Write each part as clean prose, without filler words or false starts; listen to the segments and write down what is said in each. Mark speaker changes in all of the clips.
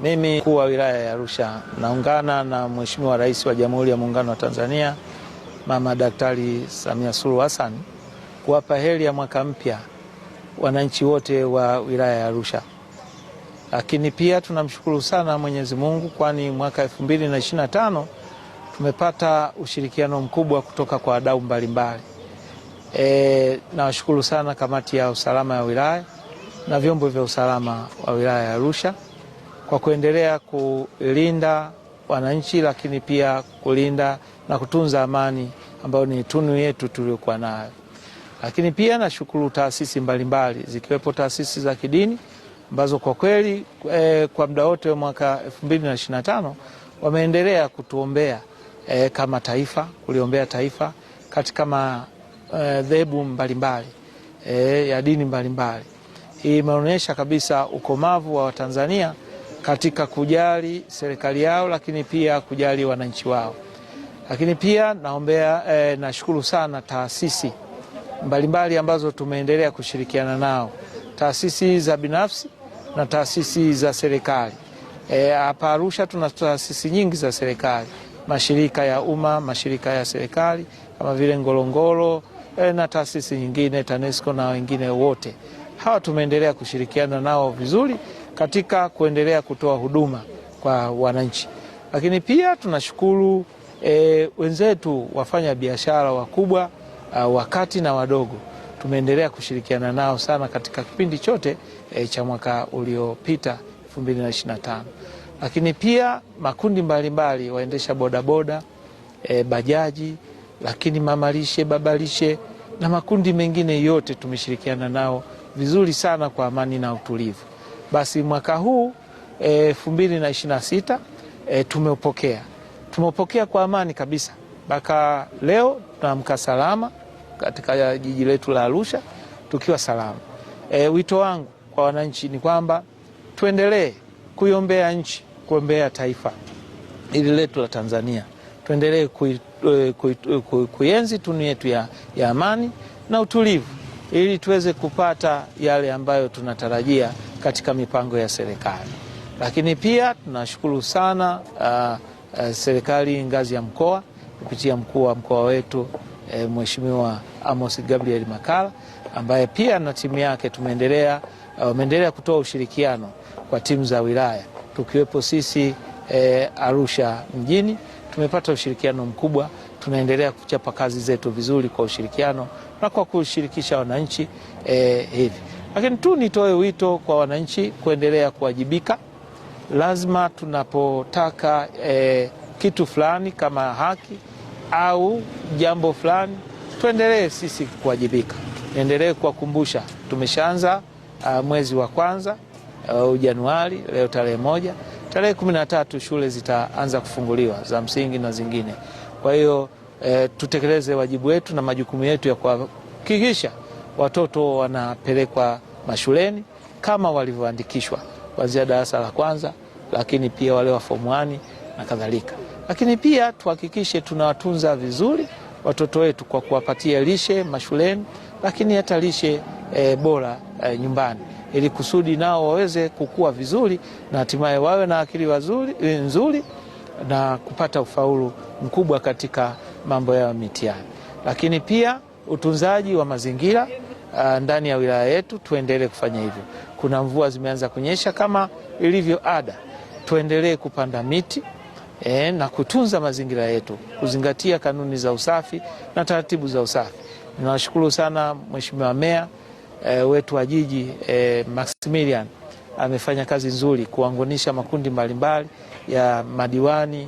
Speaker 1: Mimi mkuu wa wilaya ya Arusha naungana na Mheshimiwa Rais wa Jamhuri ya Muungano wa Tanzania Mama Daktari Samia Suluhu Hassan kuwapa heri ya mwaka mpya wananchi wote wa wilaya ya Arusha. Lakini pia tunamshukuru sana Mwenyezi Mungu, kwani mwaka 2025 tumepata ushirikiano mkubwa kutoka kwa wadau mbalimbali. Nawashukuru sana kamati ya usalama ya wilaya na vyombo vya usalama wa wilaya ya Arusha kwa kuendelea kulinda wananchi, lakini pia kulinda na kutunza amani ambayo ni tunu yetu tuliyokuwa nayo. Lakini pia nashukuru taasisi mbalimbali zikiwepo taasisi za kidini ambazo kwa kweli kwa muda wote wa mwaka 2025 wameendelea kutuombea kama taifa, kuliombea taifa katika madhehebu mbalimbali ya dini mbalimbali. Hii imeonyesha kabisa ukomavu wa Watanzania katika kujali serikali yao, lakini pia kujali wananchi wao. Lakini pia nashukuru sana taasisi mbalimbali ambazo tumeendelea kushirikiana nao, taasisi za binafsi na taasisi za serikali. Hapa Arusha tuna taasisi nyingi za serikali, mashirika ya umma, mashirika ya serikali kama vile Ngorongoro na taasisi nyingine, TANESCO na wengine wote. Hawa tumeendelea kushirikiana nao vizuri katika kuendelea kutoa huduma kwa wananchi. Lakini pia tunashukuru wenzetu wafanya biashara wakubwa, wakati na wadogo. Tumeendelea kushirikiana nao sana katika kipindi chote cha mwaka uliopita 2025. Lakini pia makundi mbalimbali, waendesha bodaboda, bajaji, lakini mamalishe, babalishe na makundi mengine yote tumeshirikiana nao vizuri sana kwa amani na utulivu. Basi mwaka huu 2026 tumeupokea kwa amani kabisa. Mpaka leo tunaamka salama katika jiji letu la Arusha tukiwa salama. Wito wangu kwa wananchi ni kwamba tuendelee kuiombea nchi, kuombea taifa hili letu la Tanzania. Tuendelee kuenzi tunu yetu ya amani na utulivu ili tuweze kupata yale ambayo tunatarajia katika mipango ya serikali. Lakini pia tunashukuru sana serikali ngazi ya mkoa kupitia mkuu wa mkoa wetu Mheshimiwa Amos Gabriel Makalla, ambaye pia na timu yake wameendelea kutoa ushirikiano kwa timu za wilaya. Tukiwepo sisi Arusha mjini tumepata ushirikiano mkubwa, tunaendelea kuchapa kazi zetu vizuri kwa ushirikiano na kwa kushirikisha wananchi hivi. Lakini tu nitoe wito kwa wananchi kuendelea kuwajibika. Lazima tunapotaka kitu fulani kama haki au jambo fulani, tuendelee sisi kuwajibika. Niendelee kuwakumbusha, tumeshaanza mwezi wa kwanza Januari, leo tarehe 1, tarehe 13 shule zitaanza kufunguliwa za msingi na zingine. Kwa hiyo tutekeleze wajibu wetu na majukumu yetu ya kuhakikisha watoto wanapelekwa mashuleni kama walivyoandikishwa kuanzia darasa la kwanza, lakini pia wale wa form 1 na kadhalika. Lakini pia tuhakikishe tunawatunza vizuri watoto wetu kwa kuwapatia lishe mashuleni, lakini hata lishe bora nyumbani, ili kusudi nao waweze kukua vizuri na hatimaye wawe na akili nzuri na kupata ufaulu mkubwa katika mambo ya mitihani. Lakini pia utunzaji wa mazingira ndani ya wilaya yetu, tuendelee kufanya hivyo. Kuna mvua zimeanza kunyesha kama ilivyo ada, tuendelee kupanda miti na kutunza mazingira yetu, kuzingatia kanuni za usafi na taratibu za usafi. Ninawashukuru sana Mheshimiwa Meya wetu wa jiji Maximilian, amefanya kazi nzuri kuangonisha makundi mbalimbali ya madiwani.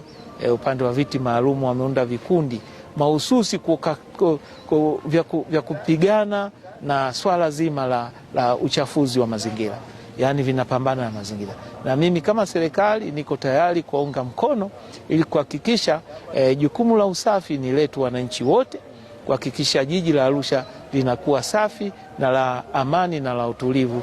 Speaker 1: Upande wa viti maalum wameunda vikundi mahususi vya kupigana na swala zima la uchafuzi wa mazingira, yaani vinapambana na mazingira. Na mimi kama serikali niko tayari kuwaunga mkono ili kuhakikisha jukumu la usafi ni letu wananchi wote, kuhakikisha jiji la Arusha linakuwa safi na la amani na la utulivu.